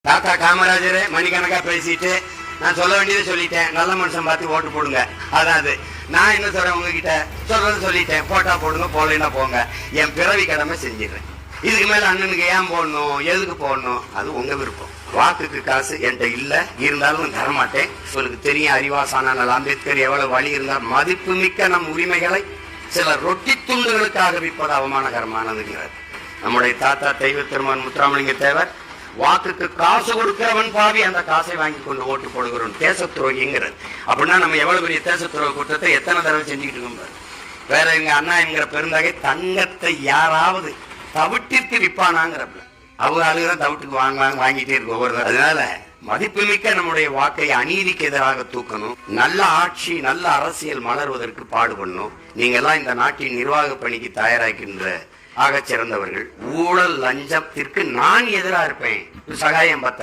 தாத்தா காமராஜர் மணிக்கணக்கா பேசிட்டு நான் சொல்ல வேண்டியதை சொல்லிட்டேன், நல்ல மனுஷன் பார்த்து ஓட்டு போடுங்க. அதாவது நான் என்ன சொல்றேன், உங்ககிட்ட சொல்றது சொல்லிட்டேன், போட்டா போடுங்க, போடலைன்னா போங்க. என் பிறவி கடமை செஞ்சிடறேன். இதுக்கு மேல அண்ணனுக்கு ஏன் போடணும், எதுக்கு போடணும், அது உங்க விருப்பம். வாக்குக்கு காசு என்கிட்ட இல்ல, இருந்தாலும் தரமாட்டேன். உங்களுக்கு தெரியும், அறிவாசான அம்பேத்கர் எவ்வளவு வழி இருந்தால் மதிப்பு மிக்க நம் உரிமைகளை சில ரொட்டி துண்டுகளுக்காக விற்பது அவமானகரமானதுங்கிறார். நம்முடைய தாத்தா தெய்வ திருமகன் முத்துராமலிங்க தேவர் வாக்குக்கு காசு கொடுக்கிறவன் பாவி, அந்த காசை வாங்கி கொண்டு ஓட்டு போடுகிறவன் தேச துரோகிங்கிறது. அப்படின்னா நம்ம எவ்வளவு பெரிய தேச துரோக குற்றத்தை எத்தனை தடவை செஞ்சுக்கிட்டு இருக்கோம். வேற எங்க அண்ணா என்கிற பெருந்தகை தங்கத்தை யாராவது தவிட்டிற்கு விற்பானாங்கிறப்ப அவங்க ஆளுதான் தவிட்டுக்கு வாங்கிட்டே இருக்கு ஒவ்வொரு. அதனால மதிப்புமிக்க நம்முடைய வாக்கை அநீதிக்கு எதிராக தூக்கணும். நல்ல ஆட்சி, நல்ல அரசியல் மலர்வதற்கு பாடுபடணும். நீங்க எல்லாம் இந்த நாட்டின் நிர்வாக பணிக்கு தயாராகின்ற ஆக சிறந்தவர்கள். ஊழல் லஞ்சத்திற்கு நான் எதிராக இருப்பேன், சகாயம் பத்த